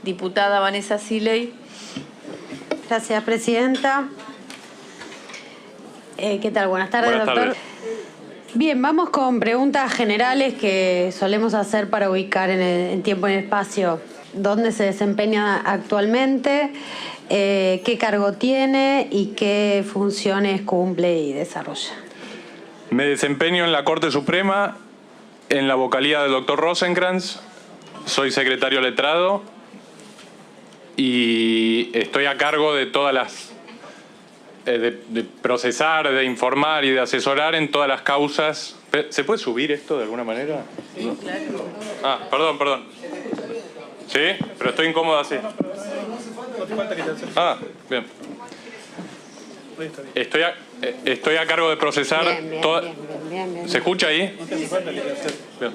Diputada Vanessa Siley. Gracias, presidenta. ¿Qué tal? Buenas tardes, Buenas doctor. tardes. Bien, vamos con preguntas generales que solemos hacer para ubicar en tiempo y en espacio dónde se desempeña actualmente, qué cargo tiene y qué funciones cumple y desarrolla. Me desempeño en la Corte Suprema, en la vocalía del doctor Rosenkrantz. Soy secretario letrado y estoy a cargo de todas las... de procesar, de informar y de asesorar en todas las causas. ¿Se puede subir esto de alguna manera? Sí, claro. Ah, perdón. ¿Sí? Pero estoy incómodo así. Ah, bien. Estoy a cargo de procesar... Bien. ¿Se escucha ahí? Bien.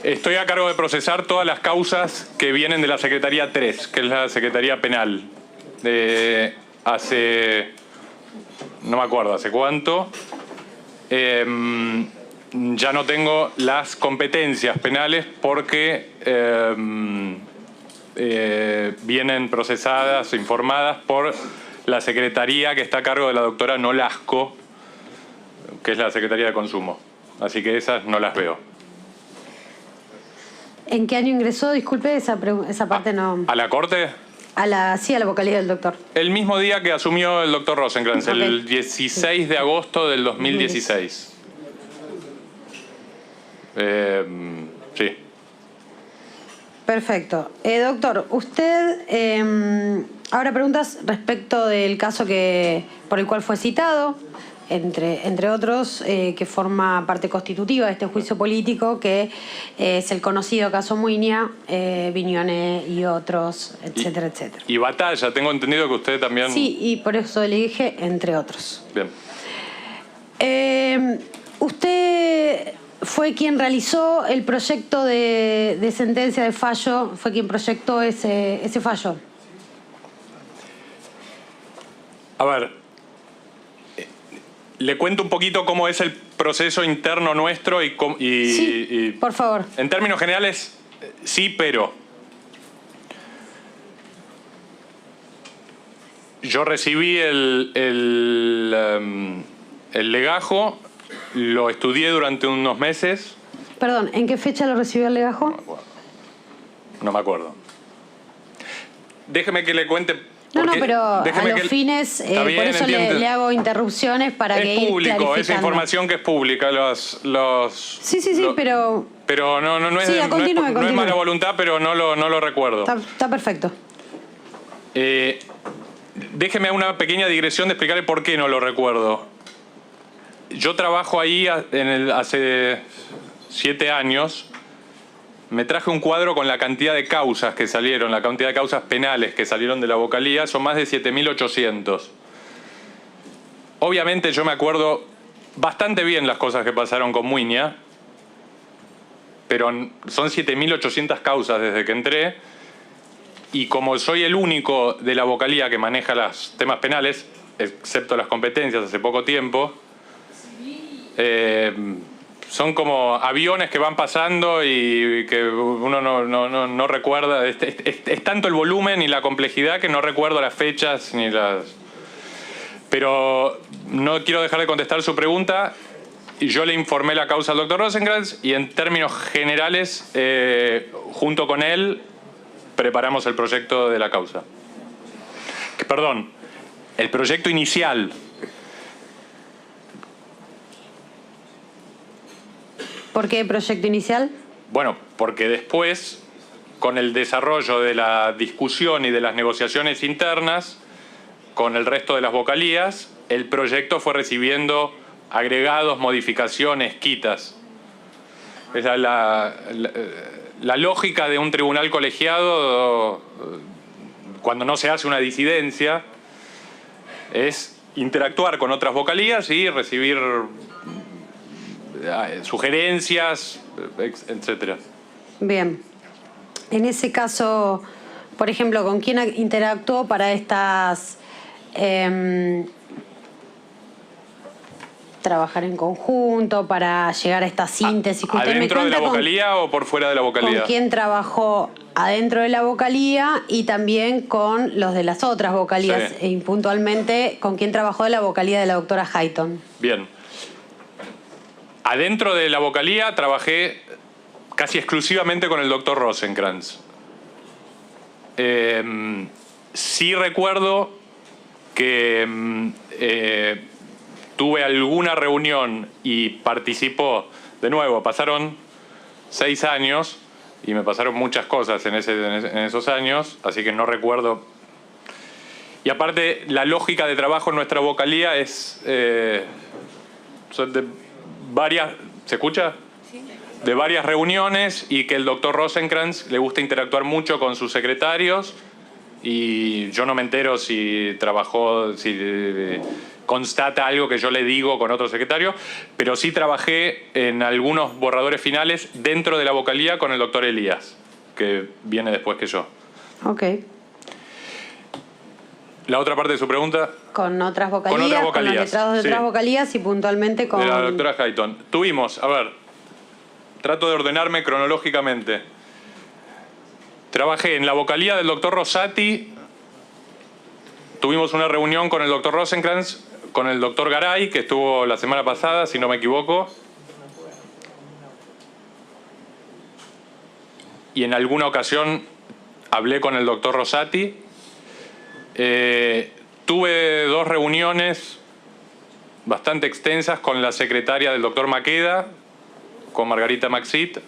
Estoy a cargo de procesar todas las causas que vienen de la Secretaría 3, que es la Secretaría Penal. Hace... no me acuerdo hace cuánto. Ya no tengo las competencias penales porque vienen procesadas, informadas por la Secretaría que está a cargo de la doctora Nolasco, que es la Secretaría de Consumo. Así que esas no las veo. ¿En qué año ingresó? Disculpe, esa parte no... ¿A la Corte? a la vocalía del doctor. El mismo día que asumió el doctor Rosenkrantz, Okay. el 16 de agosto del 2016. Sí. Perfecto. Doctor, usted ahora preguntas respecto del caso por el cual fue citado, entre otros, que forma parte constitutiva de este juicio político, que es el conocido caso Muiña, Viñones y otros, etcétera, etcétera. Y Batalla, tengo entendido que usted también... Sí, y por eso le dije entre otros. Bien. Usted fue quien realizó el proyecto de sentencia de fallo, fue quien proyectó ese fallo. A ver, le cuento un poquito cómo es el proceso interno nuestro Sí, por favor. En términos generales, sí, pero... Yo recibí el legajo, lo estudié durante unos meses. Perdón, ¿en qué fecha lo recibió el legajo? No me acuerdo. Déjeme que le cuente... No, pero a los fines, por eso le hago interrupciones para que ir clarificando. Es público, esa información que es pública. Sí, pero... Pero no es, Sí, no es continúe. mala voluntad, pero no lo recuerdo. Está perfecto. Déjeme una pequeña digresión de explicarle por qué no lo recuerdo. Yo trabajo ahí hace 7 años. Me traje un cuadro con la cantidad de causas que salieron, la cantidad de causas penales que salieron de la vocalía. Son más de 7.800. Obviamente yo me acuerdo bastante bien las cosas que pasaron con Muiña, pero son 7.800 causas desde que entré. Y como soy el único de la vocalía que maneja los temas penales, excepto las competencias hace poco tiempo, son como aviones que van pasando y que uno no recuerda. Es tanto el volumen y la complejidad que no recuerdo las fechas ni las... Pero no quiero dejar de contestar su pregunta. Y yo le informé la causa al doctor Rosenkrantz y en términos generales, junto con él, preparamos el proyecto de la causa. Perdón, el proyecto inicial. ¿Por qué proyecto inicial? Bueno, porque después, con el desarrollo de la discusión y de las negociaciones internas, con el resto de las vocalías, el proyecto fue recibiendo agregados, modificaciones, quitas. Es la lógica de un tribunal colegiado, cuando no se hace una disidencia, es interactuar con otras vocalías y recibir sugerencias, etcétera. Bien. En ese caso, por ejemplo, ¿con quién interactuó para estas trabajar en conjunto para llegar a esta síntesis que usted me ¿Adentro de la cuenta? vocalía o por fuera de la vocalía? ¿Con quién trabajó adentro de la vocalía y también con los de las otras vocalías? Sí. Y puntualmente, ¿con quién trabajó de la vocalía de la doctora Hayton? Bien. Adentro de la vocalía trabajé casi exclusivamente con el doctor Rosenkrantz. Sí recuerdo que tuve alguna reunión y participó. De nuevo, pasaron 6 años y me pasaron muchas cosas en esos años, así que no recuerdo. Y aparte, la lógica de trabajo en nuestra vocalía es son de varias... ¿Se escucha? De varias reuniones, y que el doctor Rosenkrantz le gusta interactuar mucho con sus secretarios, y yo no me entero si trabajó, si constata algo que yo le digo con otro secretario, pero sí trabajé en algunos borradores finales dentro de la vocalía con el doctor Elías, que viene después que yo. Ok. La otra parte de su pregunta... Con otras vocalías, Con otras con vocalías, los letrados de otras sí. vocalías y puntualmente con... De la doctora Hayton. Tuvimos, a ver, trato de ordenarme cronológicamente. Trabajé en la vocalía del doctor Rosati. Tuvimos una reunión con el doctor Rosenkrantz, con el doctor Garay, que estuvo la semana pasada, si no me equivoco. Y en alguna ocasión hablé con el doctor Rosati. Tuve 2 reuniones bastante extensas con la secretaria del doctor Maqueda, con Margarita Maxit.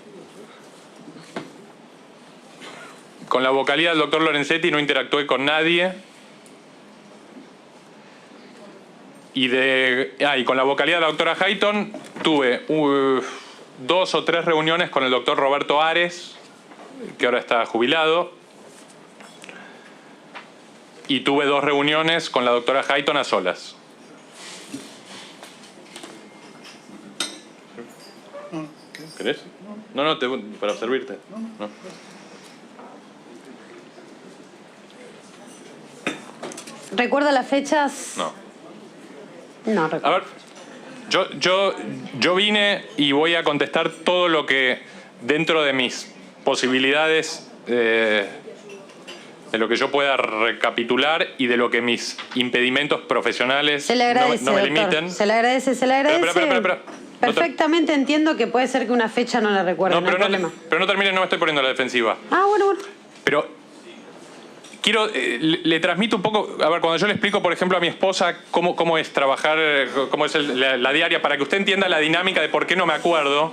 Con la vocalía del doctor Lorenzetti no interactué con nadie. Y con la vocalía de la doctora Hayton tuve 2 o 3 reuniones con el doctor Roberto Ares, que ahora está jubilado. Y tuve 2 reuniones con la doctora Hayton a solas. ¿Querés? No, para servirte. No. ¿Recuerda las fechas? No. No A recuerdo. ver, yo vine y voy a contestar todo lo que dentro de mis posibilidades, de lo que yo pueda recapitular y de lo que mis impedimentos profesionales Se le agradece, no me doctor. limiten. Se le agradece, se le agradece. Espera. Perfectamente entiendo que puede ser que una fecha no la recuerde, No, no hay problema. pero no termine, no me estoy poniendo a la defensiva. Ah, bueno. Pero quiero, le transmito un poco, a ver, cuando yo le explico, por ejemplo, a mi esposa cómo es trabajar, cómo es la diaria, para que usted entienda la dinámica de por qué no me acuerdo.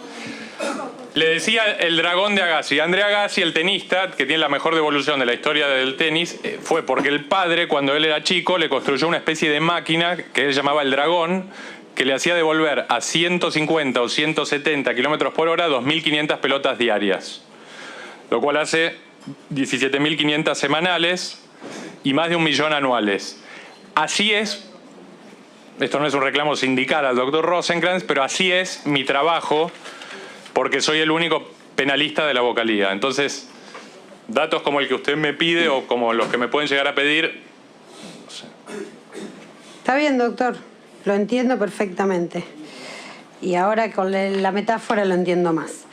Le decía el dragón de Agassi. Andrea Agassi, el tenista, que tiene la mejor devolución de la historia del tenis, fue porque el padre, cuando él era chico, le construyó una especie de máquina que él llamaba el dragón, que le hacía devolver a 150 o 170 kilómetros por hora 2.500 pelotas diarias. Lo cual hace 17.500 semanales y más de 1 millón anuales. Así es, esto no es un reclamo sindical al doctor Rosenkrantz, pero así es mi trabajo, porque soy el único penalista de la vocalía. Entonces, datos como el que usted me pide o como los que me pueden llegar a pedir, no sé. Está bien, doctor. Lo entiendo perfectamente. Y ahora con la metáfora lo entiendo más.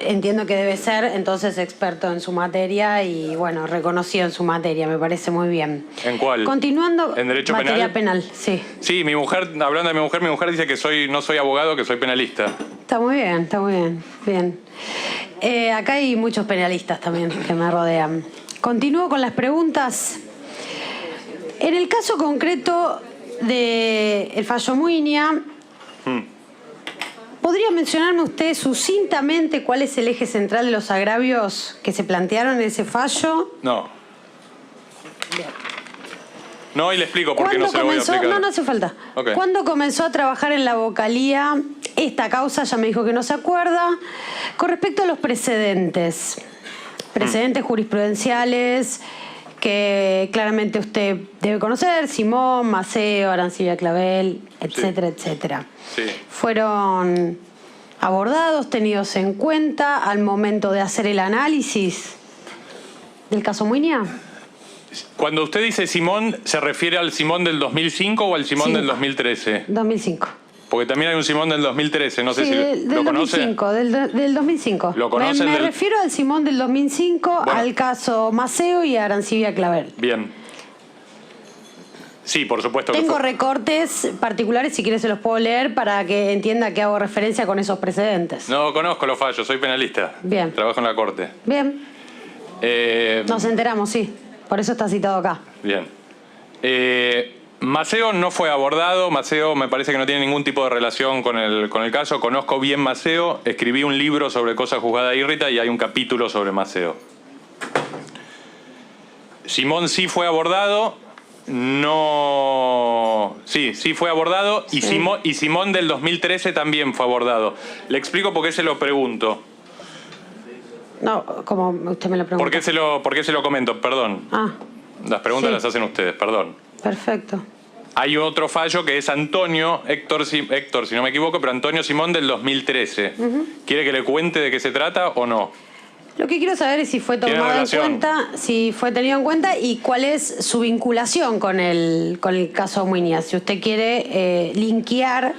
Entiendo que debe ser entonces experto en su materia y, bueno, reconocido en su materia. Me parece muy bien. ¿En cuál? Continuando. ¿En derecho materia penal? Sí. Sí, mi mujer, hablando de mi mujer dice que no soy abogado, que soy penalista. Está muy bien. Bien. Acá hay muchos penalistas también que me rodean. Continúo con las preguntas. En el caso concreto del fallo Muiña, ¿podría mencionarme usted sucintamente cuál es el eje central de los agravios que se plantearon en ese fallo? No. No, y le explico por qué no se lo voy a explicar. No hace falta. Okay. ¿Cuándo comenzó a trabajar en la vocalía esta causa? Ya me dijo que no se acuerda. Con respecto a los precedentes jurisprudenciales que claramente usted debe conocer, Simón, Maceo, Arancibia Clavel, etcétera, etcétera. Sí. ¿Fueron abordados, tenidos en cuenta al momento de hacer el análisis del caso Muiña? Cuando usted dice Simón, ¿se refiere al Simón del 2005 o al Simón del 2013? 2005. Porque también hay un Simón del 2013, no sé Sí, si del lo conoce. 2005, del 2005. ¿Lo conoce Me el del- refiero al Simón del 2005, Bueno. al caso Maceo y a Arancibia Clavel. Bien. Sí, por supuesto que Tengo fue. recortes particulares, si quieres se los puedo leer para que entienda que hago referencia con esos precedentes. No conozco los fallos, soy penalista. Bien. Trabajo en la corte. Bien, nos enteramos, sí. Por eso está citado acá. Bien. Maceo no fue abordado. Maceo me parece que no tiene ningún tipo de relación con el caso. Conozco bien Maceo. Escribí un libro sobre cosas juzgadas y Rita y hay un capítulo sobre Maceo. Simón sí fue abordado. No. Sí fue abordado. Sí. Y Simón del 2013 también fue abordado. Le explico por qué se lo pregunto. No, como usted me lo pregunta. ¿Por qué se lo comento? Perdón. Ah, Las preguntas Sí. las hacen ustedes, perdón. perfecto. Hay otro fallo que es Héctor, si no me equivoco, pero Antonio Simón del 2013. ¿Quiere que le cuente de qué se trata o no? Lo que quiero saber es si fue Tiene tomado en relación. cuenta, si fue tenido en cuenta y cuál es su vinculación con el caso Muñiz. Si usted quiere linkear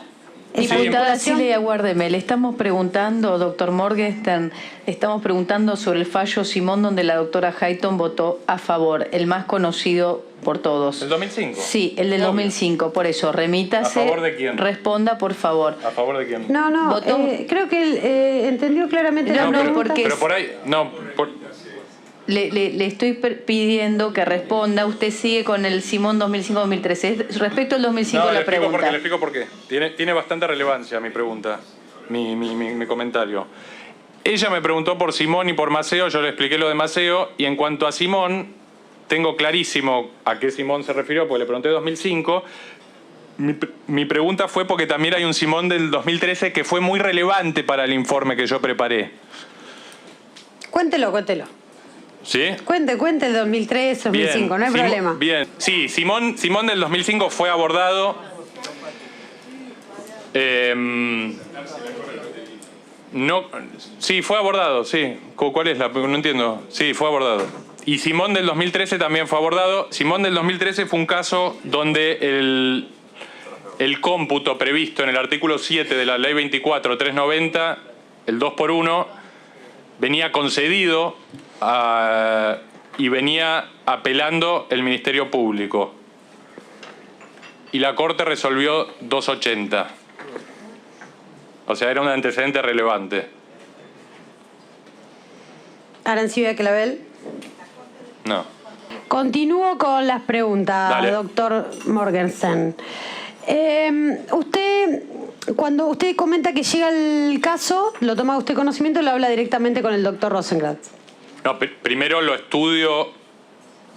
esa Diputada vinculación. Siley, aguárdeme, le estamos preguntando, doctor Morgenstern, le estamos preguntando sobre el fallo Simón donde la doctora Hayton votó a favor, el más conocido por todos. ¿El 2005? Sí, el del Obvio. 2005, por eso, remítase. ¿A favor de quién? Responda, por favor. ¿A favor de quién? No, Votó. creo que él entendió claramente la No, pregunta. porque Pero por ahí, Le estoy pidiendo que responda. Usted sigue con el Simón 2005-2013. Respecto al 2005 No, la le pregunta. explico por qué. Tiene bastante relevancia mi pregunta, mi comentario. Ella me preguntó por Simón y por Maceo, yo le expliqué lo de Maceo, y en cuanto a Simón, tengo clarísimo a qué Simón se refirió, porque le pregunté 2005. Mi pregunta fue porque también hay un Simón del 2013 que fue muy relevante para el informe que yo preparé. Cuéntelo. ¿Sí? Cuente el 2003, 2005, no hay problema. Bien, sí, Simón del 2005 fue abordado. No, sí, fue abordado, sí. ¿Cuál es la? No entiendo. Sí, fue abordado. Y Simón del 2013 también fue abordado. Simón del 2013 fue un caso donde el cómputo previsto en el artículo 7 de la ley 24.390, el 2x1, venía concedido y venía apelando el Ministerio Público. Y la Corte resolvió 2.80. O sea, era un antecedente relevante. Arancibia Clavel. No. Continúo con las preguntas, Dale. doctor Morgenstern. Cuando usted comenta que llega el caso, lo toma usted conocimiento y lo habla directamente con el doctor Rosenkrantz. No, primero lo estudio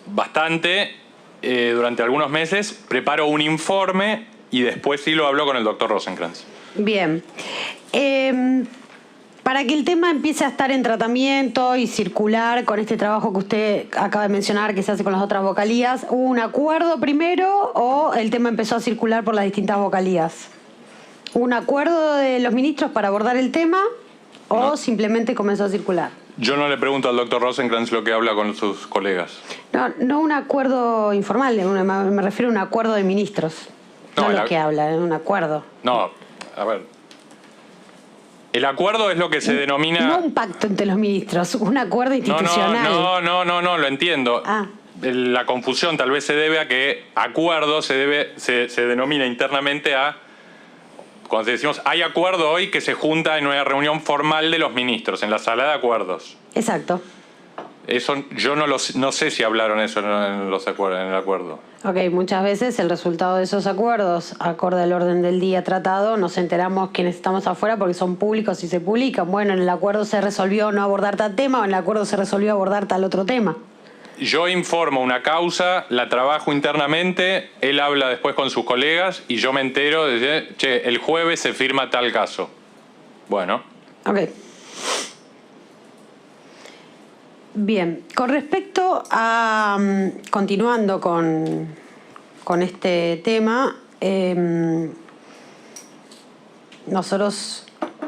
bastante durante algunos meses, preparo un informe y después sí lo hablo con el doctor Rosenkrantz. Bien. Para que el tema empiece a estar en tratamiento y circular con este trabajo que usted acaba de mencionar que se hace con las otras vocalías, ¿hubo un acuerdo primero o el tema empezó a circular por las distintas vocalías? ¿Hubo un acuerdo de los ministros para abordar el tema o No. simplemente comenzó a circular? Yo no le pregunto al doctor Rosenkrantz lo que habla con sus colegas. No un acuerdo informal, me refiero a un acuerdo de ministros. No, No lo que habla, un acuerdo. No, a ver. El acuerdo es lo que se denomina... No un pacto entre los ministros, un acuerdo institucional. No, lo entiendo. Ah. La confusión tal vez se debe a que acuerdo se denomina internamente a... Cuando decimos hay acuerdo hoy que se junta en una reunión formal de los ministros, en la sala de acuerdos. Exacto. Eso yo no sé si hablaron eso en el acuerdo. Ok, muchas veces el resultado de esos acuerdos, acorde al orden del día tratado, nos enteramos quienes estamos afuera porque son públicos y se publican. Bueno, en el acuerdo se resolvió no abordar tal tema o en el acuerdo se resolvió abordar tal otro tema. Yo informo una causa, la trabajo internamente, él habla después con sus colegas y yo me entero de, che, el jueves se firma tal caso. Bueno. Ok. Bien, con respecto a, continuando con este tema, nosotros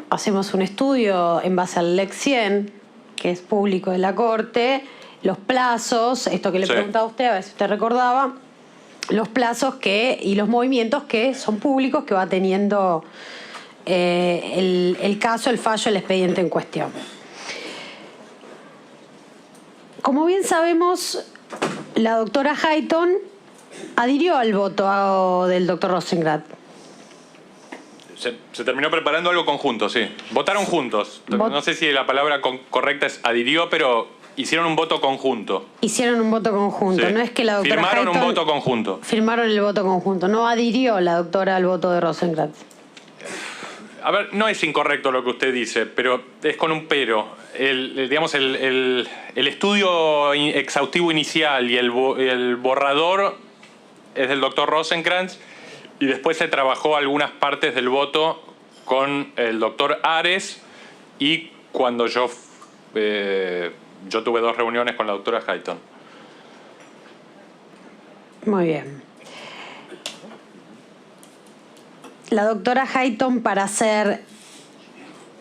hacemos un estudio en base al Lex 100, que es público de la Corte, los plazos, esto que le Sí. preguntaba a usted, a ver si usted recordaba, los plazos y los movimientos que son públicos que va teniendo el caso, el fallo, el expediente en cuestión. Como bien sabemos, la doctora Hayton adhirió al voto del doctor Rosenkrantz. Se terminó preparando algo conjunto, sí. Votaron juntos. No sé si la palabra correcta es adhirió, pero hicieron un voto conjunto. Hicieron un voto conjunto. Sí. No es que la doctora Firmaron Hayton un voto conjunto. Firmaron el voto conjunto. No adhirió la doctora al voto de Rosenkrantz. A ver, no es incorrecto lo que usted dice, pero es con un pero. Digamos, el estudio exhaustivo inicial y el borrador es del doctor Rosenkrantz, y después se trabajó algunas partes del voto con el doctor Ares, y cuando yo tuve 2 reuniones con la doctora Hayton. Muy bien. La doctora Hayton, para hacer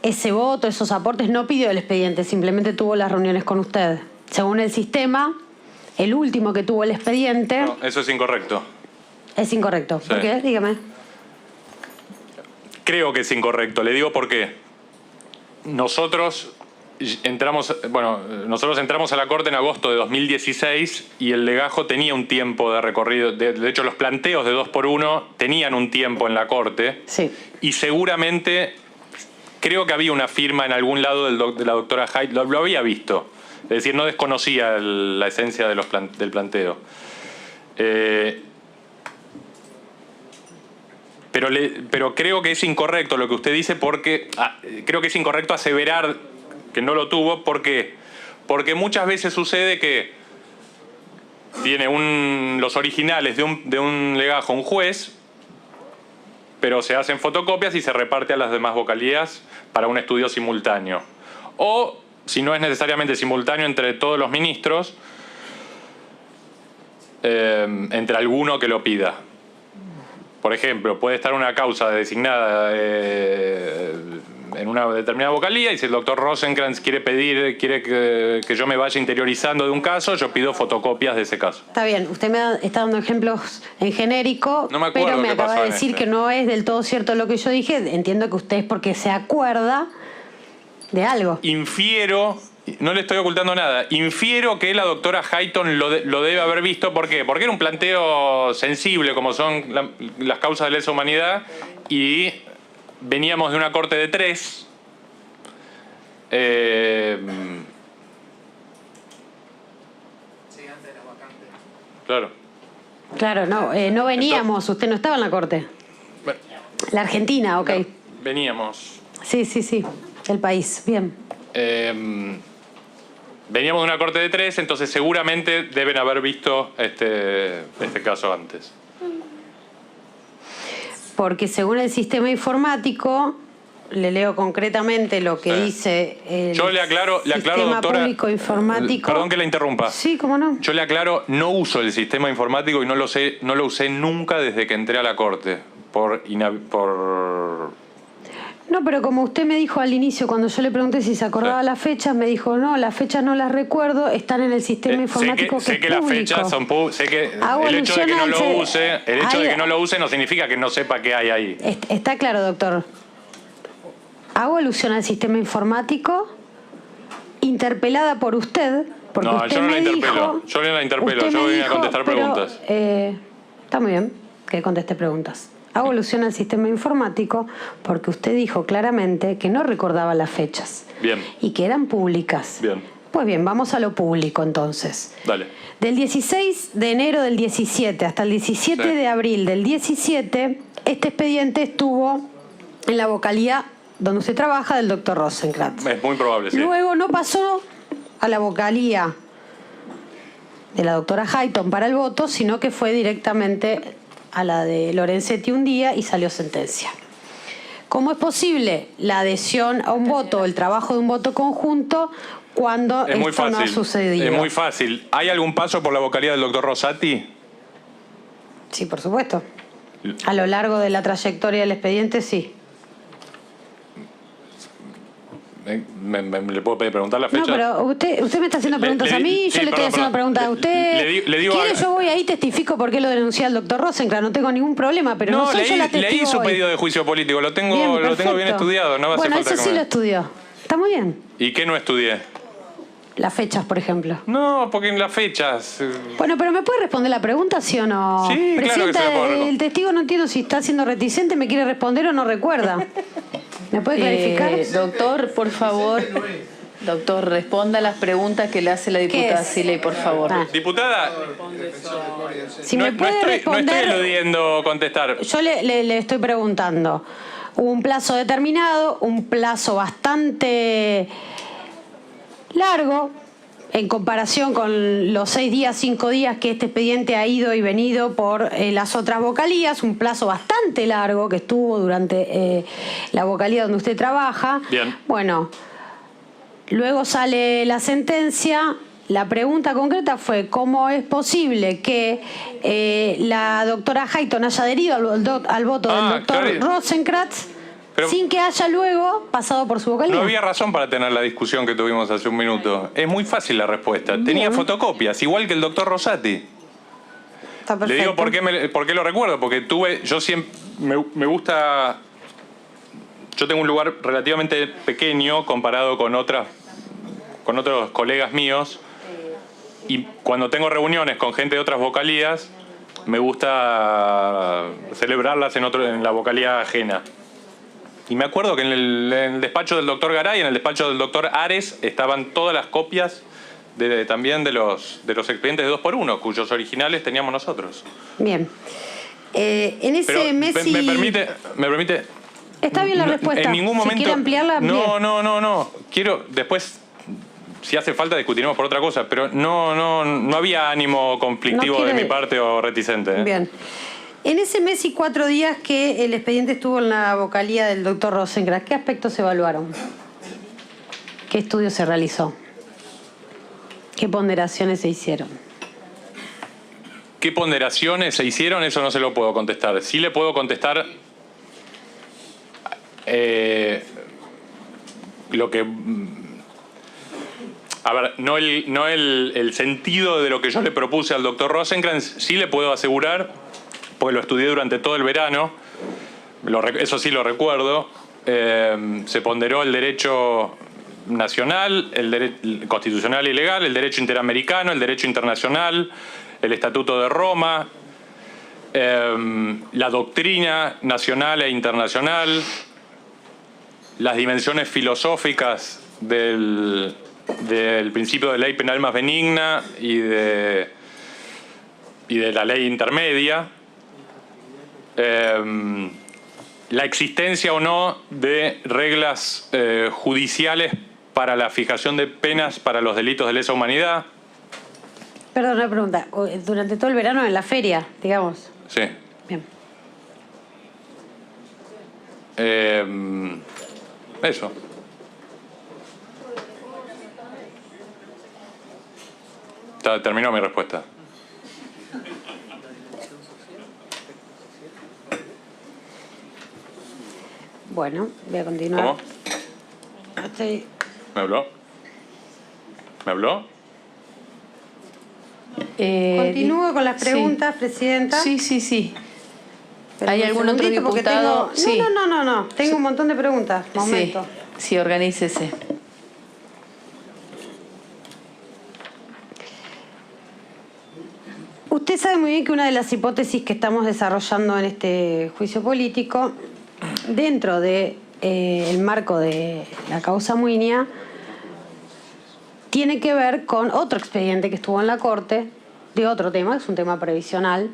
ese voto, esos aportes, no pidió el expediente, simplemente tuvo las reuniones con usted. Según el sistema, el último que tuvo el expediente... No, eso es incorrecto. Es incorrecto. Sí. ¿Por qué? Dígame. Creo que es incorrecto. Le digo por qué. Nosotros entramos a la Corte en agosto de 2016 y el legajo tenía un tiempo de recorrido. De hecho, los planteos de 2x1 tenían un tiempo en la Corte. Sí. Y seguramente, creo que había una firma en algún lado de la doctora Hayton. Lo había visto. Es decir, no desconocía la esencia del planteo. Pero creo que es incorrecto lo que usted dice, porque creo que es incorrecto aseverar que no lo tuvo. ¿Por qué? Porque muchas veces sucede que tiene los originales de un legajo un juez, pero se hacen fotocopias y se reparte a las demás vocalías para un estudio simultáneo. O, si no es necesariamente simultáneo entre todos los ministros, entre alguno que lo pida. Por ejemplo, puede estar una causa designada en una determinada vocalía, y si el doctor Rosenkrantz quiere que yo me vaya interiorizando de un caso, yo pido fotocopias de ese caso. Está bien, usted me está dando ejemplos en genérico, No me acuerdo pero me qué acaba pasó de en decir este. que no es del todo cierto lo que yo dije. Entiendo que usted es porque se acuerda de algo. Infiero, no le estoy ocultando nada, infiero que la doctora Hayton lo debe haber visto. ¿Por qué? Porque era un planteo sensible, como son las causas de lesa humanidad, y veníamos de una corte de 3. Claro. Claro, no veníamos, usted no estaba en la corte. Bueno, La Argentina, ok. no, veníamos. Sí, el país, bien. Veníamos de una corte de 3, entonces seguramente deben haber visto este caso antes. Porque según el sistema informático, le leo concretamente lo que dice el Yo le aclaro, sistema doctora, público informático. Perdón que la interrumpa. Sí, cómo no. Yo le aclaro, no uso el sistema informático y no lo usé nunca desde que entré a la Corte. No, pero como usted me dijo al inicio, cuando yo le pregunté si se acordaba Sí. las fechas, me dijo, no, las fechas no las recuerdo, están en el sistema informático sé que es las público. fechas son públicas. Sé que Hago el hecho de que no alusión lo al use, no significa que no sepa qué hay ahí. Está claro, doctor. Hago alusión al sistema informático, interpelada por usted, porque No, usted yo no la me interpelo. dijo... Yo no la interpelo, usted yo me vine a dijo, contestar pero, preguntas. Está muy bien que conteste preguntas. Hago alusión al sistema informático porque usted dijo claramente que no recordaba las fechas. Bien. Y que eran públicas. Bien. Pues bien, vamos a lo público entonces. Dale. Del 16 de enero del 17 hasta el 17 Sí. de abril del 17, este expediente estuvo en la vocalía donde usted trabaja del doctor Rosenkrantz. Es muy probable, sí. Luego no pasó a la vocalía de la doctora Hayton para el voto, sino que fue directamente a la de Lorenzetti un día y salió sentencia. ¿Cómo es posible la adhesión a un voto, el trabajo de un voto conjunto, cuando Es muy esto no ha fácil. sucedido? Es muy fácil. ¿Hay algún paso por la vocalía del doctor Rosati? Sí, por supuesto. A lo largo de la trayectoria del expediente, sí. ¿Le puedo preguntar la fecha? No, pero usted me está haciendo preguntas a mí, yo le estoy haciendo preguntas a usted. digo ¿Quiere? Yo voy ahí, testifico por qué lo denuncié al doctor Rosenkranz, no tengo ningún problema, pero no soy yo la testigo leí su hoy. pedido de juicio político, lo tengo bien estudiado, no va a hacer Bueno, falta eso sí lo estudió. Está muy bien. ¿Y qué no estudié? Las fechas, por ejemplo. No, porque en las fechas... Bueno, pero ¿me puede responder la pregunta, sí o no? Sí, Presidenta, claro que se la puedo responder. El testigo no entiendo si está siendo reticente, me quiere responder o no recuerda. ¿Me puede clarificar? Doctor, por favor. Doctor, responda las preguntas que le hace la diputada Siley, por favor. Diputada, Si me puede no estoy responder, eludiendo contestar. yo le estoy preguntando. Hubo un plazo determinado, un plazo bastante largo en comparación con los 6 días, 5 días que este expediente ha ido y venido por las otras vocalías, un plazo bastante largo que estuvo durante la vocalía donde usted trabaja. Bien. Bueno, luego sale la sentencia. La pregunta concreta fue cómo es posible que la doctora Hayton haya adherido al voto del doctor Rosenkranz sin que haya luego pasado por su vocalía. No había razón para tener la discusión que tuvimos hace un minuto. Es muy fácil la respuesta. Bien. Tenía fotocopias, igual que el doctor Rosati. Está perfecto. Le digo por qué lo recuerdo, porque yo siempre me gusta... Yo tengo un lugar relativamente pequeño comparado con otros colegas míos, y cuando tengo reuniones con gente de otras vocalías, me gusta celebrarlas en la vocalía ajena. Y me acuerdo que en el despacho del doctor Garay, en el despacho del doctor Ares, estaban todas las copias también de los expedientes de 2x1, cuyos originales teníamos nosotros. Bien. En ese Pero, mes ¿me permite? Está bien la respuesta. En ningún momento... Si quiere ampliarla, amplíe. No. Quiero... Después, si hace falta, discutiremos por otra cosa, pero no había ánimo conflictivo de mi parte o reticente. Bien. En ese mes y 4 días que el expediente estuvo en la vocalía del doctor Rosenkranz, ¿qué aspectos se evaluaron? ¿Qué estudio se realizó? ¿Qué ponderaciones se hicieron? ¿Qué ponderaciones se hicieron? Eso no se lo puedo contestar. Sí le puedo contestar lo que... A ver, no el sentido de lo que yo le propuse al doctor Rosenkranz, sí le puedo asegurar, porque lo estudié durante todo el verano, eso sí lo recuerdo, se ponderó el derecho nacional, el constitucional y legal, el derecho interamericano, el derecho internacional, el Estatuto de Roma, la doctrina nacional e internacional, las dimensiones filosóficas del principio de ley penal más benigna y de la ley intermedia, la existencia o no de reglas judiciales para la fijación de penas para los delitos de lesa humanidad. Perdón, una pregunta. Durante todo el verano en la feria, digamos. Sí. Bien. Eso. Terminó mi respuesta. Bueno, voy a continuar. ¿Cómo? ¿Me habló? Continúo con las preguntas, Presidenta. Sí. Pero ¿Hay un algún otro segundito, porque diputado? tengo... Sí. No. Tengo un montón de preguntas. Momento. Sí, organícese. Usted sabe muy bien que una de las hipótesis que estamos desarrollando en este juicio político, dentro de el marco de la causa Muiña, tiene que ver con otro expediente que estuvo en la Corte, de otro tema, que es un tema previsional,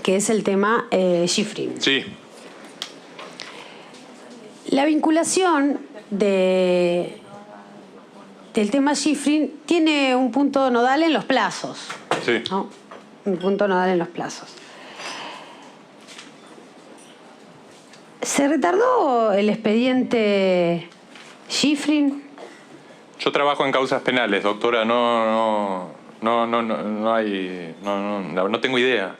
que es el tema Schifrin. Sí. La vinculación del tema Schifrin tiene un punto nodal en los plazos. Sí. ¿No? Un punto nodal en los plazos. ¿Se retardó el expediente Schifrin? Yo trabajo en causas penales, doctora. No tengo idea.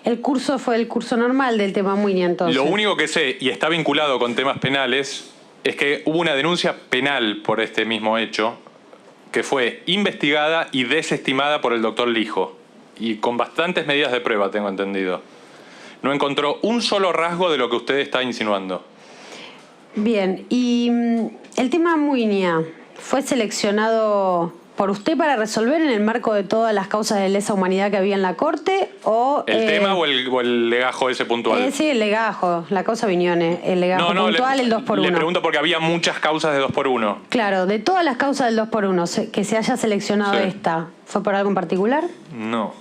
El curso fue el curso normal del tema Muiña, entonces. Lo único que sé, y está vinculado con temas penales, es que hubo una denuncia penal por este mismo hecho, que fue investigada y desestimada por el doctor Lijo. y con bastantes medidas de prueba, tengo entendido. No encontró un solo rasgo de lo que usted está insinuando. Bien, y el tema Muiña fue seleccionado por usted para resolver en el marco de todas las causas de lesa humanidad que había en la Corte, o... ¿El tema o el legajo ese puntual? Sí, el legajo, la causa Viñones, el legajo puntual, el 2x1. Le pregunto porque había muchas causas de 2x1. Claro, de todas las causas del 2x1, que se haya seleccionado esta, ¿fue por algo en particular? No,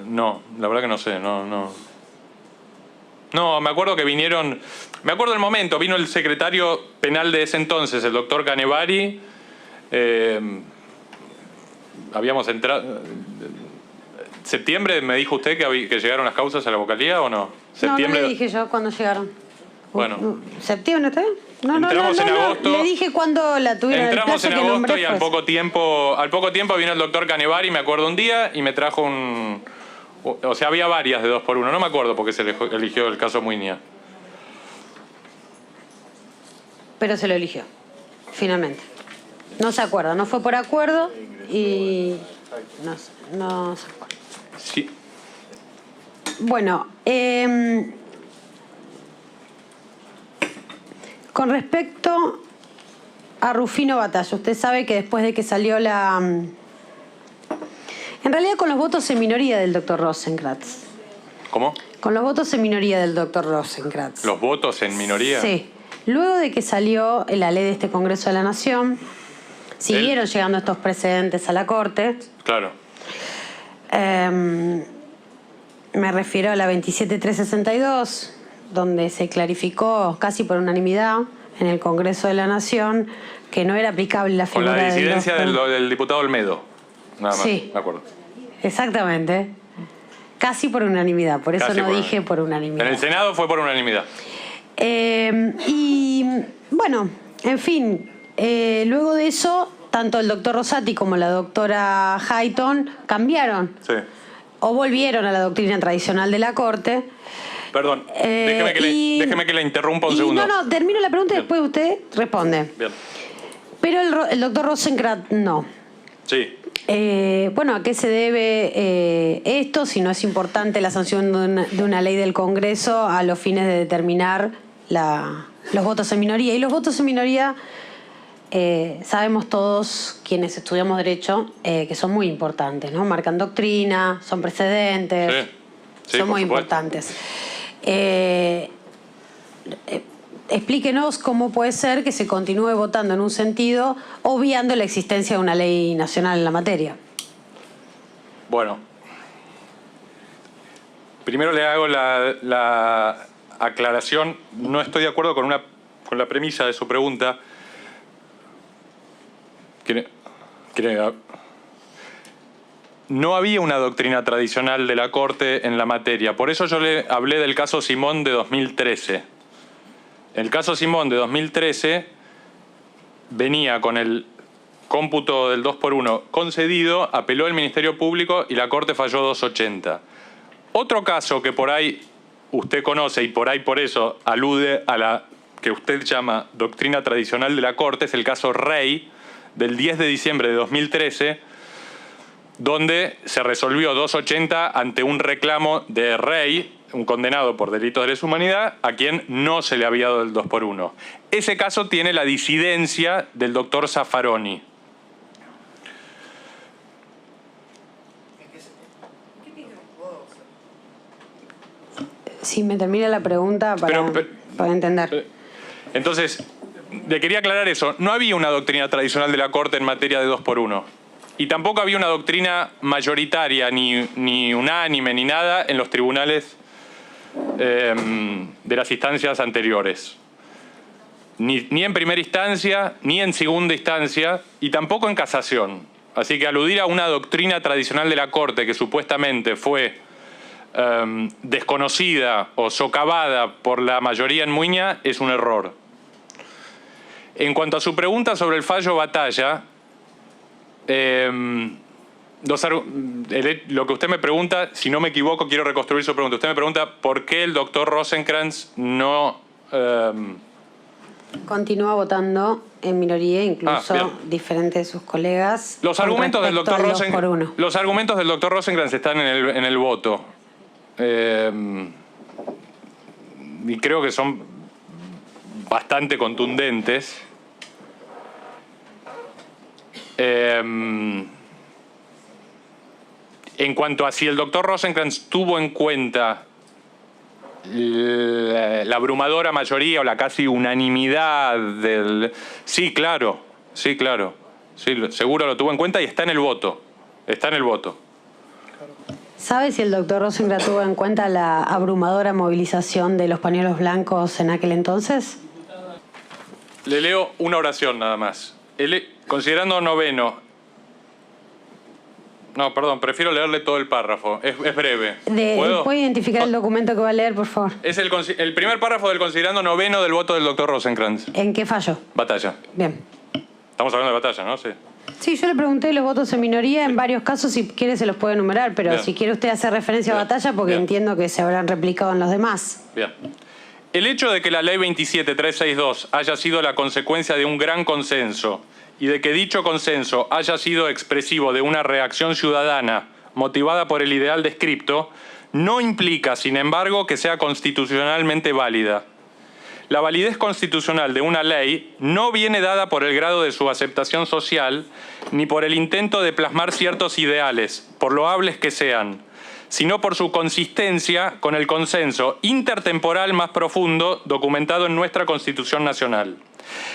no, la verdad que no sé, no, me acuerdo que vinieron... Me acuerdo del momento, vino el secretario penal de ese entonces, el doctor Canevari. Habíamos entrado... ¿Septiembre me dijo usted que llegaron las causas a la vocalía o no? ¿Septiembre? No le dije yo cuando llegaron. Bueno. ¿Septiembre está bien? Entramos en agosto. Le dije cuando la tuvieron. Entramos en agosto y al poco tiempo vino el doctor Canevari, me acuerdo un día, y me trajo un... O sea, había varias de 2x1, no me acuerdo porque se eligió el caso Muiña. Pero se lo eligió, finalmente. No se acuerda, no fue por acuerdo y no se acuerda. Sí. Bueno, con respecto a Rufino Batalla, usted sabe que después de que salió la... En realidad con los votos en minoría del doctor Rosenkrantz. ¿Cómo? Con los votos en minoría del doctor Rosenkrantz. ¿Los votos en minoría? Sí. Luego de que salió la ley de este Congreso de la Nación, siguieron llegando estos precedentes a la Corte. Claro. Me refiero a la 27362, donde se clarificó casi por unanimidad en el Congreso de la Nación que no era aplicable la figura con la disidencia del diputado Olmedo. Nada más, sí, de acuerdo. Exactamente. Casi por unanimidad, por eso no dije por unanimidad. En el Senado fue por unanimidad. Y bueno, en fin, luego de eso, tanto el doctor Rosati como la doctora Hayton cambiaron. Sí. O volvieron a la doctrina tradicional de la Corte. Perdón, déjeme que le interrumpa un segundo. No, termino la pregunta y después usted responde. Bien. Pero el doctor Rosenkrantz no. Sí. Bueno, ¿a qué se debe esto? Si no es importante la sanción de una ley del Congreso a los fines de determinar los votos en minoría. Y los votos en minoría, sabemos todos quienes estudiamos Derecho que son muy importantes, ¿no? Marcan doctrina, son precedentes, son muy importantes. Explíquenos cómo puede ser que se continúe votando en un sentido obviando la existencia de una ley nacional en la materia. Bueno, primero le hago la aclaración. No estoy de acuerdo con la premisa de su pregunta. No había una doctrina tradicional de la Corte en la materia. Por eso yo le hablé del caso Simón de 2013. El caso Simón de 2013 venía con el cómputo del 2x1 concedido, apeló el Ministerio Público y la Corte falló 280. Otro caso que por ahí usted conoce y por ahí por eso alude a la que usted llama doctrina tradicional de la Corte es el caso Rey del 10 de diciembre de 2013, donde se resolvió 280 ante un reclamo de Rey, un condenado por delitos de lesa humanidad, a quien no se le había dado el 2x1. Ese caso tiene la disidencia del doctor Zaffaroni. Si me termina la pregunta para entender. Entonces, le quería aclarar eso. No había una doctrina tradicional de la Corte en materia de 2x1. Y tampoco había una doctrina mayoritaria, ni unánime, ni nada en los tribunales de las instancias anteriores. Ni en primera instancia, ni en segunda instancia, y tampoco en casación. Así que aludir a una doctrina tradicional de la Corte que supuestamente fue desconocida o socavada por la mayoría en Muiña es un error. En cuanto a su pregunta sobre el fallo Batalla, lo que usted me pregunta, si no me equivoco, quiero reconstruir su pregunta. Usted me pregunta por qué el doctor Rosenkrantz no... continúa votando en minoría, incluso diferente de sus colegas. Los argumentos del doctor Rosenkrantz están en el voto. Y creo que son bastante contundentes. En cuanto a si el doctor Rosenkrantz tuvo en cuenta la abrumadora mayoría o la casi unanimidad del... Sí, claro. Sí, seguro lo tuvo en cuenta y está en el voto. ¿Sabe si el doctor Rosenkrantz tuvo en cuenta la abrumadora movilización de los pañuelos blancos en aquel entonces? Le leo una oración nada más. Considerando noveno... No, perdón, prefiero leerle todo el párrafo. Es breve. ¿Puedo? ¿Puede identificar el documento que va a leer, por favor? Es el primer párrafo del considerando noveno del voto del doctor Rosenkrantz. ¿En qué fallo? Batalla. Bien. Estamos hablando de Batalla, ¿no? Sí. Sí, yo le pregunté los votos en minoría en varios casos, si quiere se los puede enumerar, pero Bien. si quiere usted hacer referencia a Batalla, porque entiendo que se habrán replicado en los demás. Bien. El hecho de que la Ley 27362 haya sido la consecuencia de un gran consenso y de que dicho consenso haya sido expresivo de una reacción ciudadana motivada por el ideal descripto, no implica, sin embargo, que sea constitucionalmente válida. La validez constitucional de una ley no viene dada por el grado de su aceptación social ni por el intento de plasmar ciertos ideales, por loables que sean, sino por su consistencia con el consenso intertemporal más profundo documentado en nuestra Constitución Nacional.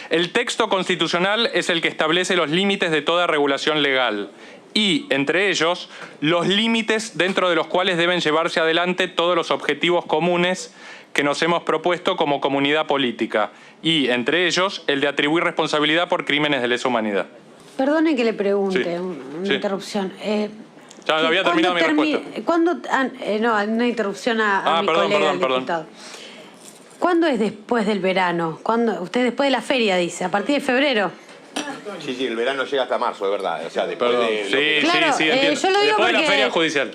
El texto constitucional es el que establece los límites de toda regulación legal y, entre ellos, los límites dentro de los cuales deben llevarse adelante todos los objetivos comunes que nos hemos propuesto como comunidad política y, entre ellos, el de atribuir responsabilidad por crímenes de lesa humanidad. Perdone que le pregunte, Sí. una interrupción. Ya había terminado mi respuesta. ¿Cuándo, no, una interrupción a mi colega, el diputado. ¿Cuándo es después del verano? ¿Cuándo? Usted después de la feria, dice, a partir de febrero. Sí, el verano llega hasta marzo, es verdad. O sea, después de... Claro, entiendo. yo lo digo después de la porque- feria judicial.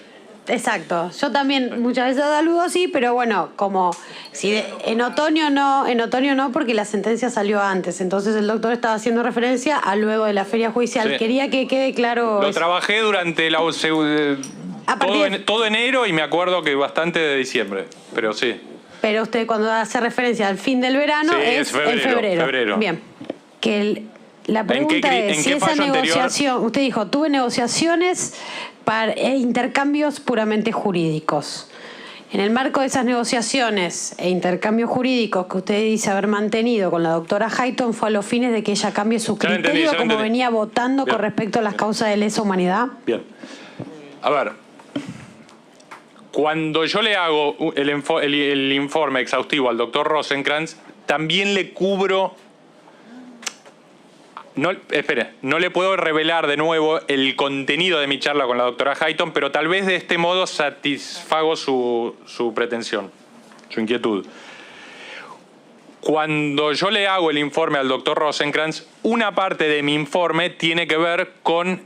Exacto. Yo también muchas veces saludo así, pero bueno, como si en otoño no, porque la sentencia salió antes. Entonces el doctor estaba haciendo referencia a luego de la feria judicial. Sí. Quería que quede claro. Lo eso. trabajé durante A partir de- todo enero y me acuerdo que bastante de diciembre, pero sí. Pero usted cuando hace referencia al fin del verano Sí, es en febrero. Bien. La pregunta en es si qué esa fallo anterior? negociación, usted dijo, tuve negociaciones e intercambios puramente jurídicos. En el marco de esas negociaciones e intercambios jurídicos que usted dice haber mantenido con la doctora Hayton, ¿fue a los fines de que ella cambie su Ya lo entendí, criterio ya lo como entendí. venía votando Bien. con respecto a las causas de lesa humanidad? Bien. A ver, cuando yo le hago el informe exhaustivo al doctor Rosenkrantz, también le cubro... No, espere, no le puedo revelar de nuevo el contenido de mi charla con la doctora Hayton, pero tal vez de este modo satisfago su pretensión, su inquietud. Cuando yo le hago el informe al doctor Rosenkrantz, una parte de mi informe tiene que ver con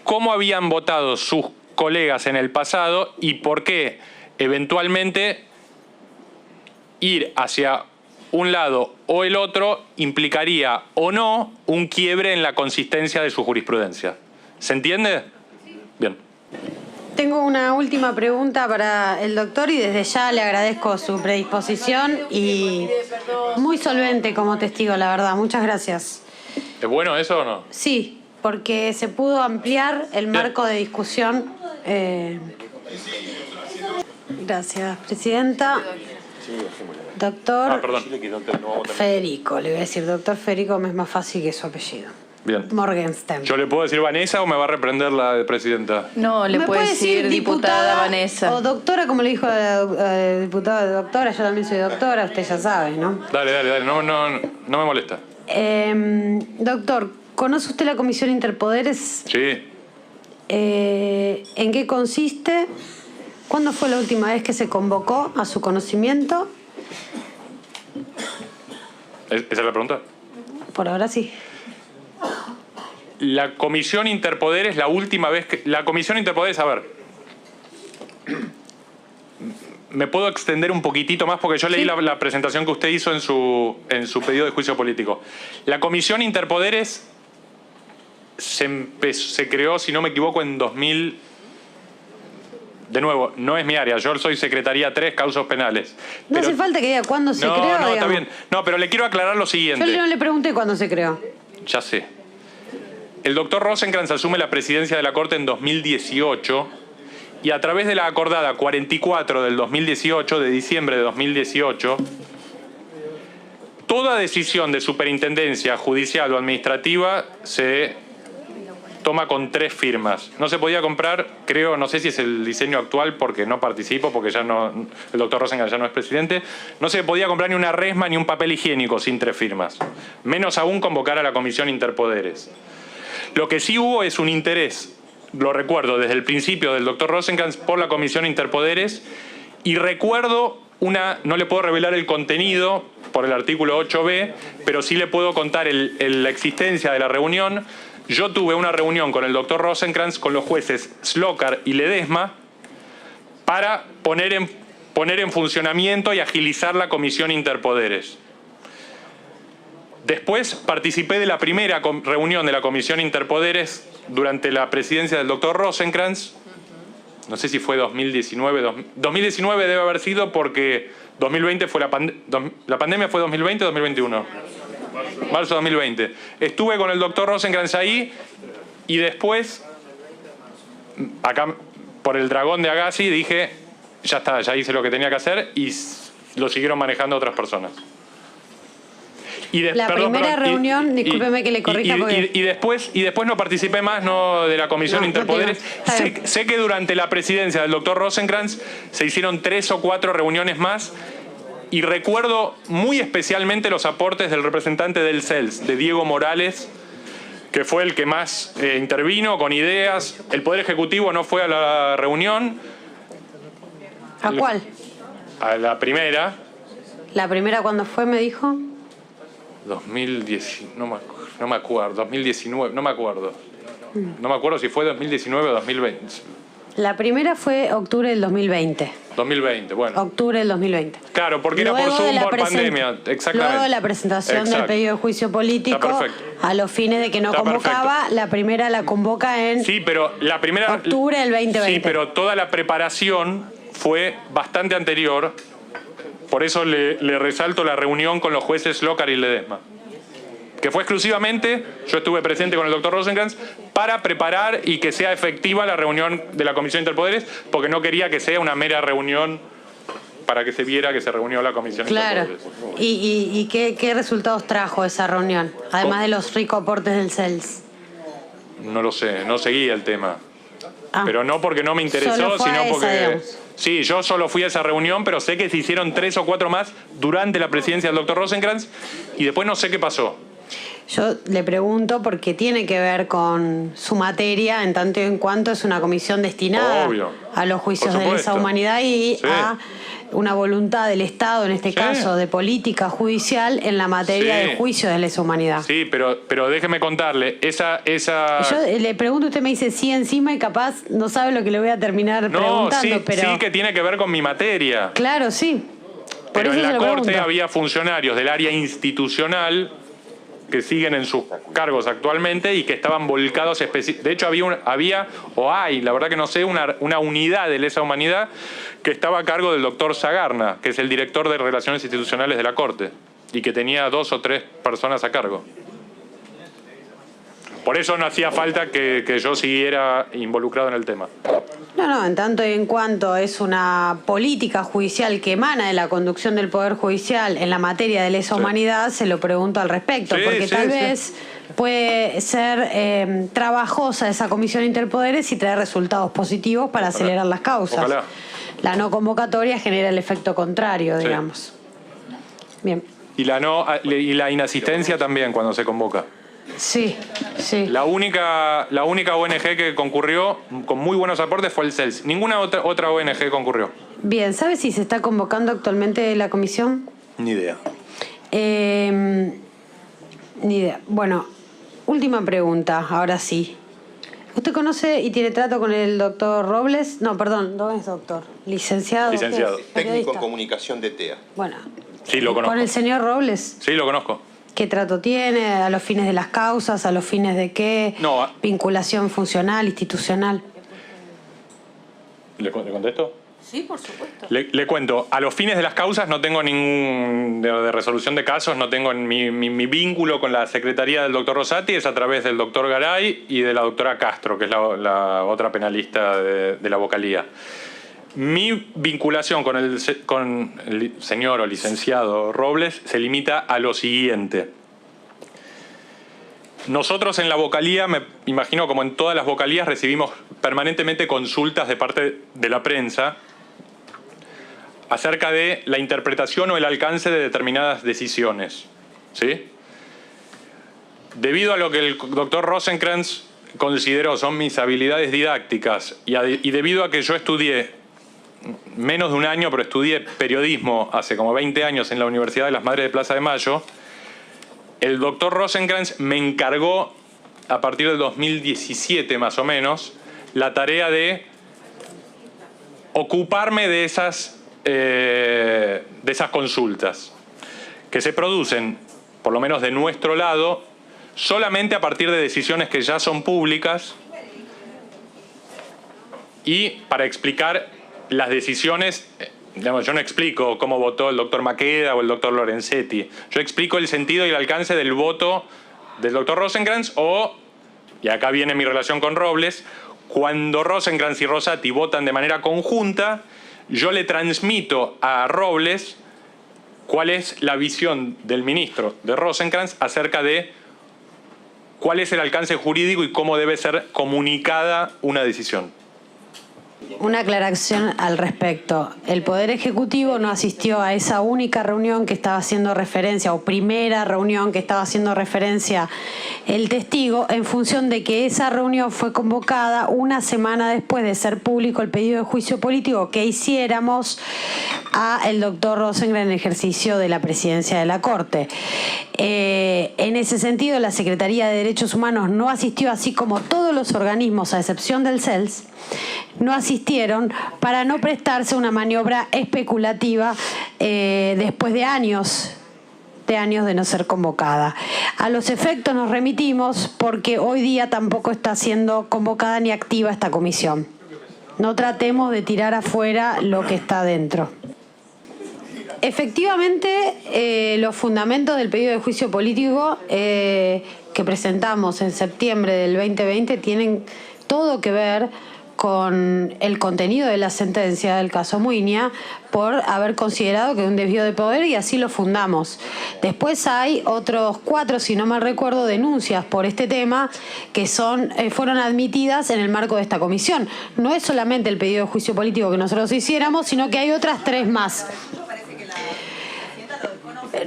cómo habían votado sus colegas en el pasado y por qué eventualmente ir hacia un lado o el otro implicaría o no un quiebre en la consistencia de su jurisprudencia. ¿Se entiende? Bien. Tengo una última pregunta para el doctor y desde ya le agradezco su predisposición y muy solvente como testigo, la verdad. Muchas gracias. ¿Es bueno eso o no? Sí, porque se pudo ampliar el marco de discusión. Gracias, presidenta. Doctor Perdón. Federico, le voy a decir doctor Federico, me es más fácil que su apellido. Bien. Morgenstern. ¿Yo le puedo decir Vanessa o me va a reprender la presidenta? No, le ¿Me puede puede decir diputada Vanessa. O doctora, como le dijo la diputada doctora, yo también soy doctora, usted ya sabe, ¿no? Dale, no me molesta. Doctor, ¿conoce usted la Comisión Interpoderes? Sí. ¿En qué consiste? ¿Cuándo fue la última vez que se convocó a su conocimiento? ¿Esa es la pregunta? Por ahora sí. La Comisión Interpoderes, la última vez que... La Comisión Interpoderes, a ver. me puedo extender un poquitito más porque yo leí la presentación que usted hizo en su pedido de juicio político. La Comisión Interpoderes se creó, si no me equivoco, en 2000. De nuevo, no es mi área. Yo soy Secretaría 3, causas penales. No hace falta que diga cuándo se creó. No, está bien. No, pero le quiero aclarar lo siguiente. Yo no le pregunté cuándo se creó. Ya sé. El doctor Rosenkrantz asume la presidencia de la Corte en 2018 y a través de la acordada 44 del 2018, de diciembre de 2018, toda decisión de superintendencia judicial o administrativa se toma con 3 firmas. No se podía comprar, creo, no sé si es el diseño actual porque no participo, porque ya no, el doctor Rosenkrantz ya no es presidente, no se podía comprar ni una resma ni un papel higiénico sin 3 firmas. Menos aún convocar a la Comisión Interpoderes. Lo que sí hubo es un interés, lo recuerdo desde el principio del doctor Rosenkrantz, por la Comisión Interpoderes, y recuerdo no le puedo revelar el contenido por el artículo 8b, pero sí le puedo contar la existencia de la reunión. Yo tuve una reunión con el doctor Rosenkrantz, con los jueces Slokar y Ledesma, para poner en funcionamiento y agilizar la Comisión Interpoderes. Después participé de la primera reunión de la Comisión Interpoderes durante la presidencia del doctor Rosenkrantz. No sé si fue 2019. 2019 debe haber sido porque 2020 fue la pandemia. ¿Fue 2020 o 2021? Marzo de 2020. Estuve con el doctor Rosenkrantz ahí y después, acá por el dragón de Agassi, dije, ya está, ya hice lo que tenía que hacer y lo siguieron manejando otras personas. Primera reunión, discúlpeme que le corrija porque... y después no participé más de la Comisión Interpoderes. Sé que durante la presidencia del doctor Rosenkrantz se hicieron 3 o 4 reuniones más y recuerdo muy especialmente los aportes del representante del CELS, de Diego Morales, que fue el que más intervino con ideas. El Poder Ejecutivo no fue a la reunión. ¿A cuál? A la primera. ¿La primera cuándo fue, me dijo? 2010, no me acuerdo, 2019, no me acuerdo. No me acuerdo si fue 2019 o 2020. La primera fue octubre del 2020. 2020, bueno. Octubre del 2020. Claro, porque luego era por Zoom, por pandemia. Exactamente. Luego de la presentación del pedido de juicio político, a los fines de que no convocaba, perfecto. La primera la convoca en pero la primera, octubre del 2020. Sí, pero toda la preparación fue bastante anterior. Por eso le resalto la reunión con los jueces Slokar y Ledesma, que fue exclusivamente, yo estuve presente con el doctor Rosenkrantz, para preparar y que sea efectiva la reunión de la Comisión Interpoderes, porque no quería que sea una mera reunión para que se viera que se reunió la Comisión Interpoderes. ¿Y qué resultados trajo esa reunión, además de los ricos aportes del CELS? No lo sé, no seguí el tema. Pero no porque no me interesó, sino porque... Sí, yo solo fui a esa reunión, pero sé que se hicieron 3 o 4 más durante la presidencia del doctor Rosenkrantz y después no sé qué pasó. Yo le pregunto porque tiene que ver con su materia, en tanto y en cuanto es una comisión destinada a los juicios de lesa humanidad y a una voluntad del Estado, en este caso de política judicial, en la materia del juicio de lesa humanidad. Sí, pero déjeme contarle, esa... Yo le pregunto, usted me dice sí encima y capaz no sabe lo que le voy a terminar preguntando, pero... Sí que tiene que ver con mi materia. Claro, sí. Pero en la Corte había funcionarios del área institucional que siguen en sus cargos actualmente y que estaban volcados de hecho hay, la verdad que no sé, una unidad de lesa humanidad que estaba a cargo del doctor Zagarna, que es el director de Relaciones Institucionales de la Corte, y que tenía 2 o 3 personas a cargo. Por eso no hacía falta que yo siguiera involucrado en el tema. No, en tanto y en cuanto es una política judicial que emana de la conducción del Poder Judicial en la materia de lesa humanidad, se lo pregunto al respecto, porque tal vez puede ser trabajosa esa Comisión Interpoderes y traer resultados positivos para acelerar las causas. Ojalá. La no convocatoria genera el efecto contrario, digamos. Bien. Y la inasistencia también cuando se convoca. Sí. La única ONG que concurrió con muy buenos aportes fue el CELS. Ninguna otra ONG concurrió. Bien, ¿sabe si se está convocando actualmente la comisión? Ni idea. Ni idea. Bueno, última pregunta, ahora sí. ¿Usted conoce y tiene trato con el doctor Robles? No, perdón, no es doctor. Licenciado. Licenciado. ¿qué es? Técnico en Periodista. comunicación de TEA. Bueno. Sí, lo conozco. ¿Con el señor Robles? Sí, lo conozco. ¿Qué trato tiene? ¿A los fines de las causas? ¿A los fines de qué? No. ¿Vinculación funcional, institucional? ¿Le contesto? Sí, por supuesto. Le cuento, a los fines de las causas no tengo ningún de resolución de casos, no tengo mi vínculo con la secretaría del doctor Rosati, es a través del doctor Garay y de la doctora Castro, que es la otra penalista de la vocalía. Mi vinculación con el señor o licenciado Robles se limita a lo siguiente. Nosotros en la vocalía, me imagino como en todas las vocalías, recibimos permanentemente consultas de parte de la prensa acerca de la interpretación o el alcance de determinadas decisiones, ¿sí? Debido a lo que el doctor Rosenkrantz consideró son mis habilidades didácticas y debido a que yo estudié menos de un año, pero estudié periodismo hace como 20 años en la Universidad de las Madres de Plaza de Mayo, el doctor Rosenkrantz me encargó, a partir del 2017 más o menos, la tarea de ocuparme de esas consultas, que se producen, por lo menos de nuestro lado, solamente a partir de decisiones que ya son públicas y para explicar las decisiones. Digamos, yo no explico cómo votó el doctor Maqueda o el doctor Lorenzetti. Yo explico el sentido y el alcance del voto del doctor Rosenkrantz y acá viene mi relación con Robles, cuando Rosenkrantz y Rosati votan de manera conjunta, yo le transmito a Robles cuál es la visión del ministro de Rosenkrantz acerca de cuál es el alcance jurídico y cómo debe ser comunicada una decisión. Una aclaración al respecto. El Poder Ejecutivo no asistió a esa única reunión que estaba haciendo referencia, o primera reunión que estaba haciendo referencia el testigo, en función de que esa reunión fue convocada una semana después de ser público el pedido de juicio político que hiciéramos a el doctor Rosenkrantz en ejercicio de la presidencia de la Corte. En ese sentido, la Secretaría de Derechos Humanos no asistió, así como todos los organismos, a excepción del CELS, no asistieron para no prestarse a una maniobra especulativa después de años de no ser convocada. A los efectos nos remitimos porque hoy día tampoco está siendo convocada ni activa esta comisión. No tratemos de tirar afuera lo que está dentro. Efectivamente, los fundamentos del pedido de juicio político que presentamos en septiembre del 2020 tienen todo que ver con el contenido de la sentencia del caso Muiña por haber considerado que un desvío de poder, y así lo fundamos. Después hay otros 4, si no mal recuerdo, denuncias por este tema que fueron admitidas en el marco de esta comisión. No es solamente el pedido de juicio político que nosotros hiciéramos, sino que hay otras 3 más.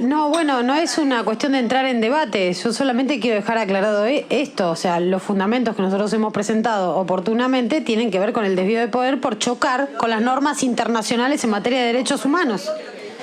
No, bueno, no es una cuestión de entrar en debate. Yo solamente quiero dejar aclarado esto. O sea, los fundamentos que nosotros hemos presentado oportunamente tienen que ver con el desvío de poder por chocar con las normas internacionales en materia de derechos humanos.